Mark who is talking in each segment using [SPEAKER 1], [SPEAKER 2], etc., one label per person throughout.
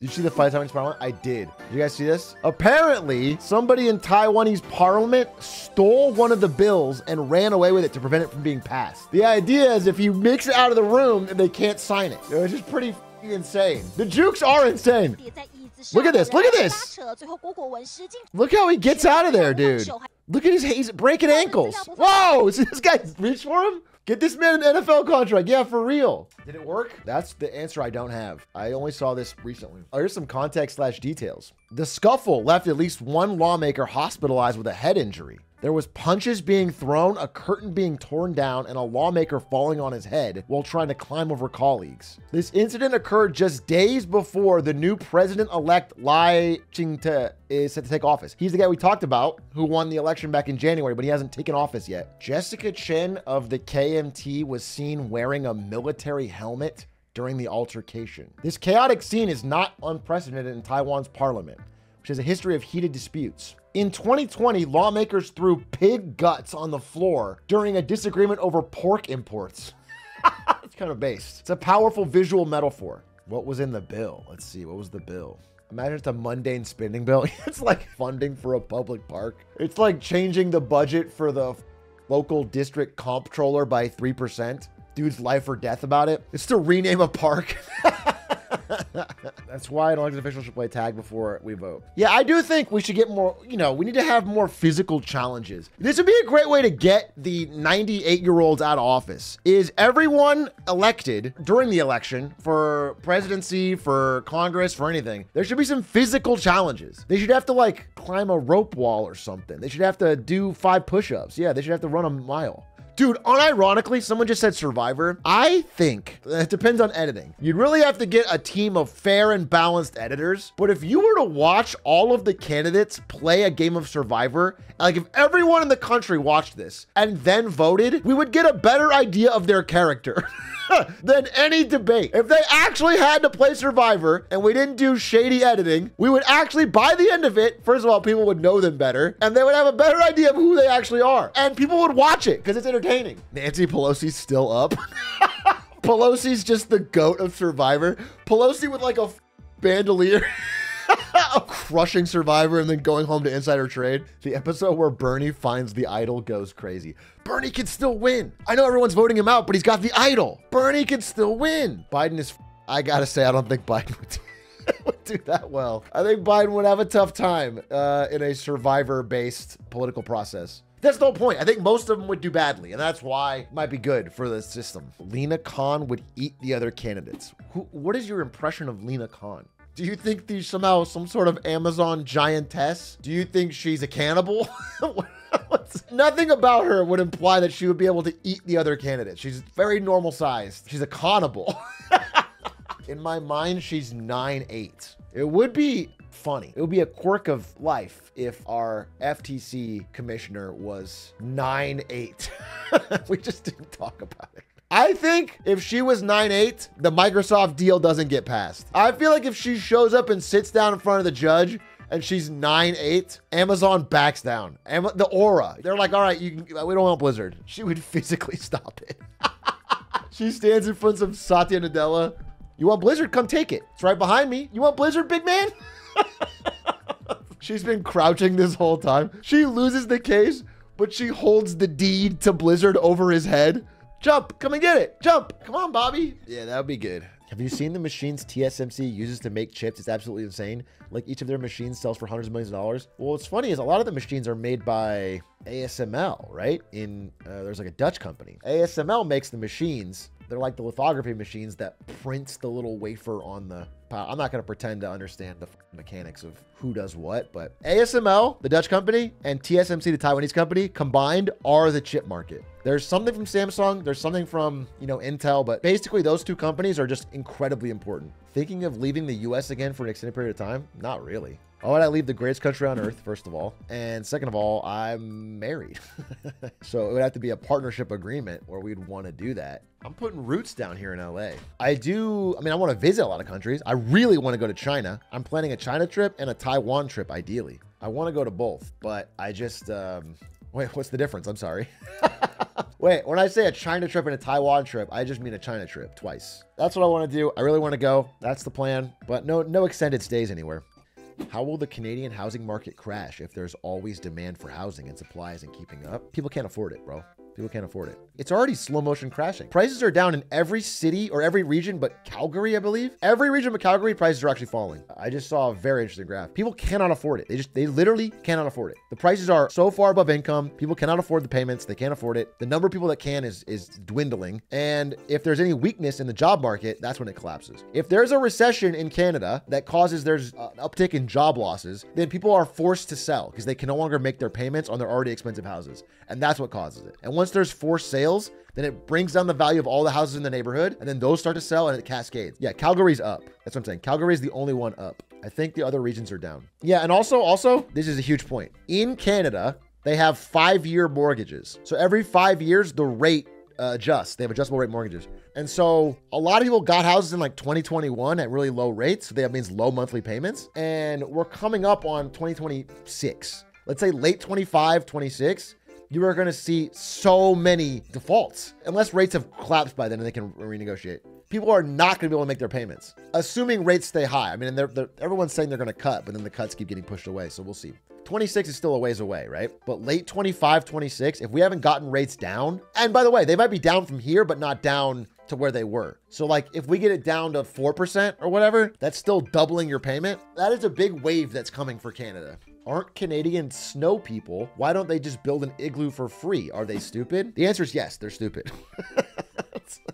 [SPEAKER 1] you see the fight Taiwanese parliament? I did. You guys see this? Apparently, somebody in Taiwanese parliament stole one of the bills and ran away with it to prevent it from being passed. The idea is if he makes it out of the room, they can't sign it. It's just pretty insane. The jukes are insane. Look at this. Look at this. Look how he gets out of there, dude. Look at he's breaking ankles. Whoa, see this guy reach for him? Get this man an NFL contract. Yeah, for real. Did it work? That's the answer I don't have. I only saw this recently. Oh, here's some context / details. The scuffle left at least one lawmaker hospitalized with a head injury. There was punches being thrown, a curtain being torn down, and a lawmaker falling on his head while trying to climb over colleagues. This incident occurred just days before the new president-elect Lai Ching-te is set to take office. He's the guy we talked about who won the election back in January, but he hasn't taken office yet. Jessica Chen of the KMT was seen wearing a military helmet during the altercation. This chaotic scene is not unprecedented in Taiwan's parliament, which has a history of heated disputes. In 2020, lawmakers threw pig guts on the floor during a disagreement over pork imports. It's kind of based. It's a powerful visual metaphor. What was in the bill? Let's see, what was the bill? Imagine it's a mundane spending bill. It's like funding for a public park. It's like changing the budget for the local district comptroller by 3%. Dude's life or death about it. It's to rename a park. That's why an elected official should play tag before we vote. Yeah, I do think we should get more, we need to have more physical challenges. This would be a great way to get the 98-year-olds out of office. Is everyone elected during the election for presidency, for Congress, for anything? There should be some physical challenges. They should have to like climb a rope wall or something. They should have to do 5 push-ups. Yeah, they should have to run a mile. Dude, unironically, someone just said Survivor. I think it depends on editing. You'd really have to get a team of fair and balanced editors. But if you were to watch all of the candidates play a game of Survivor, like if everyone in the country watched this and then voted, we would get a better idea of their character than any debate. If they actually had to play Survivor and we didn't do shady editing, we would actually, by the end of it, first of all, people would know them better and they would have a better idea of who they actually are. And people would watch it because it's entertaining. Nancy Pelosi's still up. Pelosi's just the GOAT of Survivor. Pelosi with like a bandolier. Crushing Survivor and then going home to insider trade. The episode where Bernie finds the idol goes crazy. Bernie can still win. I know everyone's voting him out, but he's got the idol. Bernie can still win. Biden is, I gotta say, I don't think Biden would do that well. I think Biden would have a tough time in a Survivor-based political process. That's the whole point. I think most of them would do badly, and that's why it might be good for the system. Lena Khan would eat the other candidates. What is your impression of Lena Khan? Do you think she's somehow some sort of Amazon giantess? Do you think she's a cannibal? Nothing about her would imply that she would be able to eat the other candidates. She's very normal sized. She's a cannibal. In my mind, she's 9'8". It would be funny. It would be a quirk of life if our FTC commissioner was 9'8". We just didn't talk about it. I think if she was 9'8", the Microsoft deal doesn't get passed. I feel like if she shows up and sits down in front of the judge and she's 9'8", Amazon backs down. The aura. They're like, all right, we don't want Blizzard. She would physically stop it. She stands in front of Satya Nadella. You want Blizzard? Come take it. It's right behind me. You want Blizzard, big man? She's been crouching this whole time. She loses the case, but she holds the deed to Blizzard over his head. Jump, come and get it. Jump. Come on, Bobby. Yeah, that would be good. Have you seen the machines TSMC uses to make chips? It's absolutely insane. Like each of their machines sells for hundreds of millions of dollars. Well, what's funny is a lot of the machines are made by ASML, right? There's like a Dutch company. ASML makes the machines. They're like the lithography machines that prints the little wafer on the... I'm not going to pretend to understand the mechanics of who does what, but ASML, the Dutch company, and TSMC, the Taiwanese company, combined are the chip market. There's something from Samsung, there's something from, Intel, but basically those two companies are just incredibly important. Thinking of leaving the US again for an extended period of time? Not really. Why would I leave the greatest country on earth, first of all? And second of all, I'm married. So it would have to be a partnership agreement where we'd want to do that. I'm putting roots down here in LA. I want to visit a lot of countries. I really want to go to China. I'm planning a China trip and a Taiwan trip, ideally. I want to go to both, but I just, Wait, what's the difference? I'm sorry. Wait, when I say a China trip and a Taiwan trip, I just mean a China trip twice. That's what I want to do. I really want to go. That's the plan, but no extended stays anywhere. How will the Canadian housing market crash if there's always demand for housing and supply isn't keeping up? People can't afford it, bro. People can't afford it. It's already slow motion crashing. Prices are down in every city or every region but Calgary, I believe. Every region but Calgary, prices are actually falling. I just saw a very interesting graph. People cannot afford it. They literally cannot afford it. The prices are so far above income. People cannot afford the payments. They can't afford it. The number of people that can is dwindling. And if there's any weakness in the job market, that's when it collapses. If there's a recession in Canada that causes there's an uptick in job losses, then people are forced to sell because they can no longer make their payments on their already expensive houses. And that's what causes it. And once there's forced sales, then it brings down the value of all the houses in the neighborhood, and then those start to sell and it cascades. Yeah, Calgary's up. That's what I'm saying. Calgary is the only one up. I think the other regions are down. Yeah, and also, this is a huge point. In Canada, they have 5-year mortgages. So every 5 years, the rate adjusts. They have adjustable rate mortgages. And so a lot of people got houses in like 2021 at really low rates. So that means low monthly payments. And we're coming up on 2026. Let's say late 25, 26. You are going to see so many defaults unless rates have collapsed by then and they can renegotiate. People are not going to be able to make their payments, assuming rates stay high. I mean, everyone's saying they're going to cut, but then the cuts keep getting pushed away. So we'll see. 26 is still a ways away, right? But late 25, 26, if we haven't gotten rates down, and by the way, they might be down from here, but not down to where they were. So like if we get it down to 4% or whatever, that's still doubling your payment. That is a big wave that's coming for Canada. Aren't Canadians snow people? Why don't they just build an igloo for free? Are they stupid? The answer is yes, they're stupid.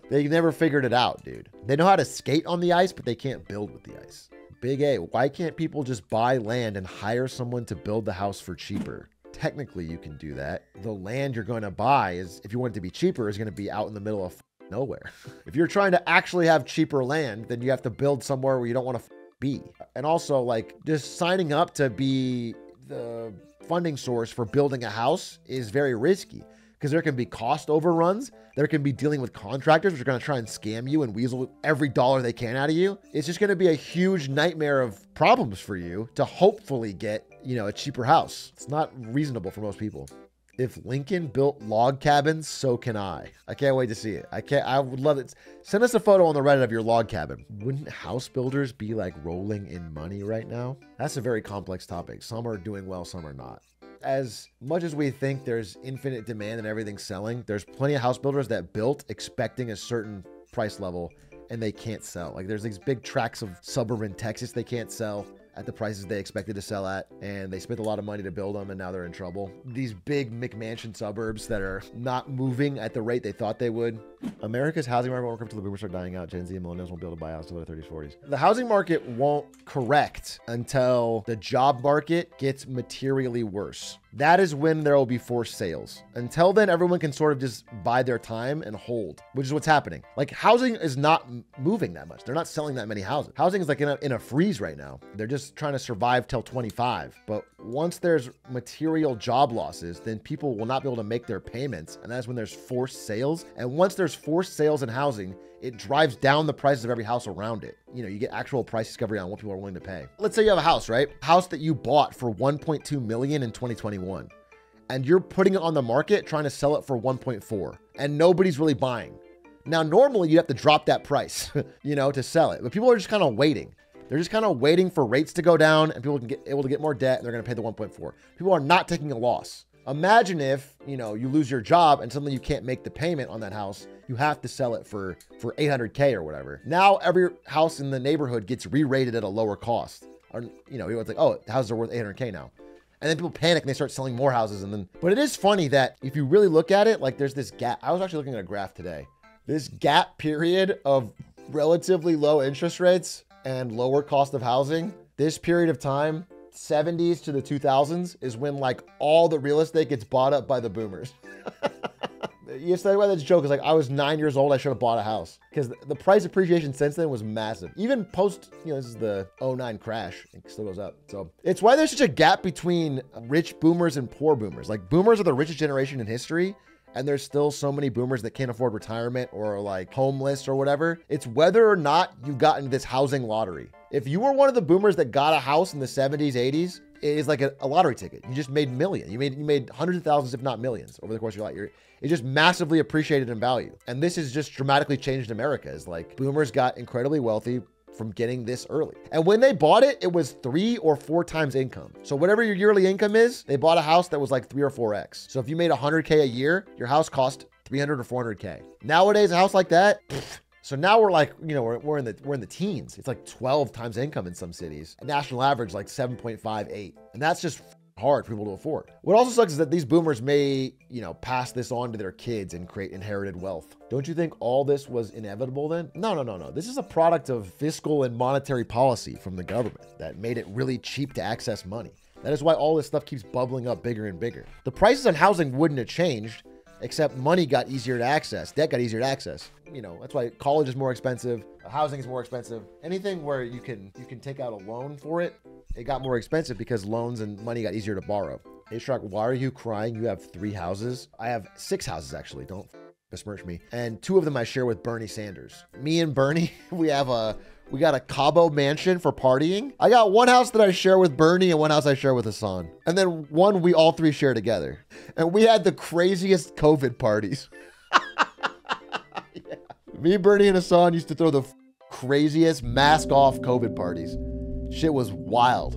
[SPEAKER 1] They never figured it out, dude. They know how to skate on the ice, but they can't build with the ice. Big A, why can't people just buy land and hire someone to build the house for cheaper? Technically, you can do that. The land you're going to buy is, if you want it to be cheaper, is going to be out in the middle of nowhere. If you're trying to actually have cheaper land, then you have to build somewhere where you don't want to be. And also, like, just signing up to be the funding source for building a house is very risky because there can be cost overruns. There can be dealing with contractors which are going to try and scam you and weasel every dollar they can out of you. It's just going to be a huge nightmare of problems for you to hopefully get, you know, a cheaper house. It's not reasonable for most people. If Lincoln built log cabins, so can I. I can't wait to see it. I would love it. Send us a photo on the Reddit of your log cabin. Wouldn't house builders be like rolling in money right now? That's a very complex topic. Some are doing well, some are not. As much as we think there's infinite demand and everything's selling, there's plenty of house builders that built expecting a certain price level and they can't sell. Like there's these big tracts of suburban Texas they can't sell at the prices they expected to sell at, and they spent a lot of money to build them and now they're in trouble. These big McMansion suburbs that are not moving at the rate they thought they would. America's housing market won't recover until the boomers start dying out. Gen Z and millennials won't be able to buy a house until their 30s, 40s. The housing market won't correct until the job market gets materially worse. That is when there will be forced sales. Until then, everyone can sort of just buy their time and hold, which is what's happening. Like housing is not moving that much. They're not selling that many houses. Housing is like in a freeze right now. They're just trying to survive till 25. But once there's material job losses, then people will not be able to make their payments. And that's when there's forced sales. And once there's forced sales in housing, it drives down the prices of every house around it. You know, you get actual price discovery on what people are willing to pay. Let's say you have a house, right? House that you bought for 1.2 million in 2021, and you're putting it on the market trying to sell it for 1.4, and nobody's really buying. Now, normally you'd have to drop that price, you know, to sell it, but people are just kind of waiting. They're just kind of waiting for rates to go down and people can get able to get more debt and they're going to pay the 1.4. People are not taking a loss. Imagine if, you know, you lose your job and suddenly you can't make the payment on that house. You have to sell it for 800K or whatever. Now every house in the neighborhood gets re-rated at a lower cost. Or, you know, it's like, oh, houses are worth 800K now. And then people panic and they start selling more houses. And then, but it is funny that if you really look at it, like there's this gap. I was actually looking at a graph today. This gap period of relatively low interest rates and lower cost of housing, this period of time, 70s to the 2000s, is when like all the real estate gets bought up by the boomers. You say why that's a joke is like I was 9 years old, I should have bought a house because the price appreciation since then was massive. Even post, you know, this is the '09 crash, it still goes up. So it's why there's such a gap between rich boomers and poor boomers. Like boomers are the richest generation in history, and there's still so many boomers that can't afford retirement or are like homeless or whatever. It's whether or not you got into this housing lottery. If you were one of the boomers that got a house in the 70s, 80s, is like a lottery ticket. You just made millions. You made hundreds of thousands, if not millions, over the course of your life. It just massively appreciated in value. And this has just dramatically changed America. Is like boomers got incredibly wealthy from getting this early. And when they bought it, it was 3 or 4 times income. So whatever your yearly income is, they bought a house that was like 3 or 4x. So if you made 100K a year, your house cost 300 or 400K. Nowadays, a house like that, so now we're like, you know, we're in the teens. It's like 12 times income in some cities. A national average like 7.58. And that's just hard for people to afford. What also sucks is that these boomers may, you know, pass this on to their kids and create inherited wealth. Don't you think all this was inevitable then? No. This is a product of fiscal and monetary policy from the government that made it really cheap to access money. That is why all this stuff keeps bubbling up bigger and bigger. The prices on housing wouldn't have changed, except money got easier to access. Debt got easier to access. You know, that's why college is more expensive. Housing is more expensive. Anything where you can take out a loan for it, it got more expensive because loans and money got easier to borrow. Hey, Shrek, why are you crying? You have 3 houses. I have 6 houses, actually. Don't besmirch me. And 2 of them I share with Bernie Sanders. Me and Bernie, we got a Cabo mansion for partying. I got 1 house that I share with Bernie and 1 house I share with Hassan. And then 1 we all 3 share together. And we had the craziest COVID parties. Yeah. Me, Bernie, and Hassan used to throw the craziest mask off COVID parties. Shit was wild.